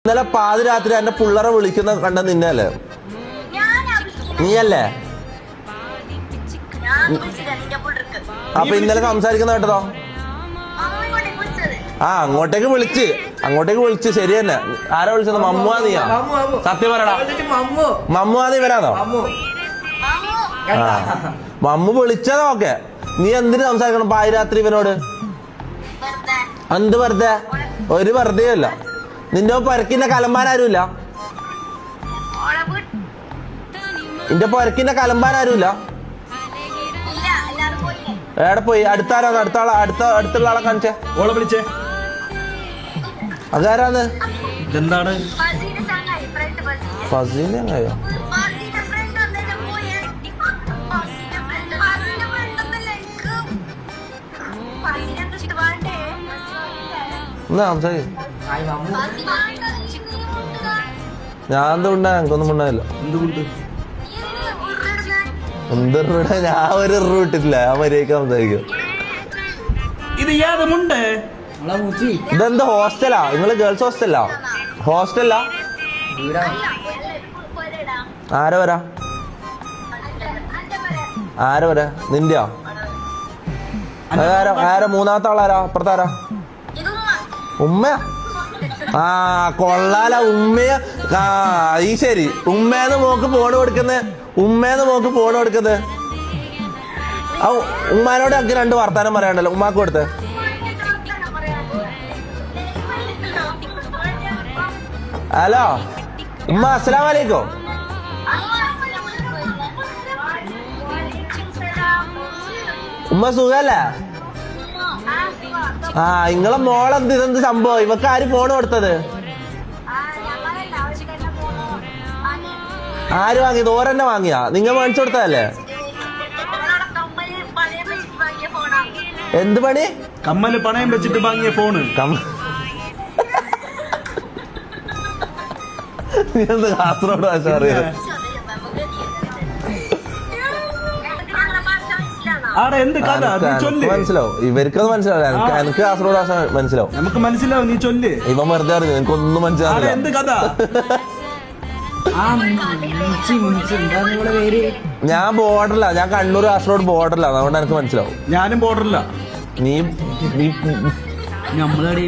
ഇന്നലെ പാതിരാത്രി എന്റെ പിള്ളേരെ വിളിക്കുന്ന കണ്ട നിന്നല്ലേ? നീയല്ലേ? അപ്പൊ ഇന്നലെ സംസാരിക്കുന്ന കേട്ടതോ? അങ്ങോട്ടേക്ക് വിളിച്ച് ശരി തന്നെ. ആരാ വിളിച്ചത്? മമ്മുവാ നീയാ? സത്യം പറയടാ, മമ്മുവാ നീ വരാന്നോ? മമ്മു വിളിച്ചതോ? ഓക്കെ, നീ എന്തിനു സംസാരിക്കണം പാതിരാത്രി ഇവനോട്? എന്ത് വെറുതെ? ഒരു വെറുതെ അല്ല. നിന്റെ പൊരക്കിന്റെ കലമ്പാനാരുമില്ല? നിന്റെ പൊരക്കിന്റെ കലമ്പാനാരുമില്ല? എവിടെ പോയി? അടുത്താരാന്ന്? അടുത്തുള്ള ആളെ കാണിച്ചേ. ഓളെ വിളിച്ചേ. അതാരാന്ന്? എന്താണ് ഫസീല? എങ്ങനെയോ ഞാൻ എന്തുകൊണ്ടാ? എനിക്കൊന്നും ഉണ്ടായില്ല. എന്തൊരു ഞാൻ ഒരു ഇട്ടിട്ടില്ല. ഞാൻ മര്യാദക്ക് സംസാരിക്കും. ഇതെന്ത് ഹോസ്റ്റലാ? നിങ്ങള് ഗേൾസ് ഹോസ്റ്റലാ? ഹോസ്റ്റലാ? ആരെ വരാ? നിന്റെയോ? ആരാ? മൂന്നാമത്തെ ആളാരാ? അപ്പുറത്താരാ? ഉമ്മയാ? കൊള്ളാല. ഉമ്മയ ഈ ശരി. ഉമ്മേന്ന് മോക്ക് ഫോണ് കൊടുക്കുന്നത്. ആ ഉമ്മാനോട് എനിക്ക് 2 വർത്താനം പറയാണ്ടല്ലോ. ഉമ്മാക്ക് കൊടുത്ത്. ഹലോ ഉമ്മ, അസ്സലാമു അലൈക്കും. ഉമ്മ സുഖല്ലേ? നിങ്ങളെ മോളെന്ത് ഇതെന്ത് സംഭവം? ഇവക്ക് ആര് ഫോൺ കൊടുത്തത്? ആര് വാങ്ങിയത്? ഓരെന്നെ വാങ്ങിയാ? നിങ്ങൾ മേടിച്ചു കൊടുത്തതല്ലേ? എന്ത് പണി? കമ്മല് പണയം വെച്ചിട്ട് വാങ്ങിയ ഫോണ്. കാസർഗോഡ് ഭാഷ അറിയാം. മനസ്സിലാവും. ഇവർക്കത് മനസ്സിലാവും. എനിക്ക് കാസർഗോഡ് ഭാഷ മനസ്സിലാവും. നമുക്ക് മനസ്സിലാവും. നീ ചൊല്ല്. ഇവൻ വെറുതെ അറിഞ്ഞു. എനിക്കൊന്നും മനസ്സിലാവില്ല. എന്ത് കഥ? ഞാൻ ബോർഡറില്ല. ഞാൻ കണ്ണൂർ കാസർഗോഡ് ബോർഡറില്ല. അതുകൊണ്ട് എനിക്ക് മനസ്സിലാവും. ഞാനും ബോർഡറില്ല. നീ നമ്മളെവിടെ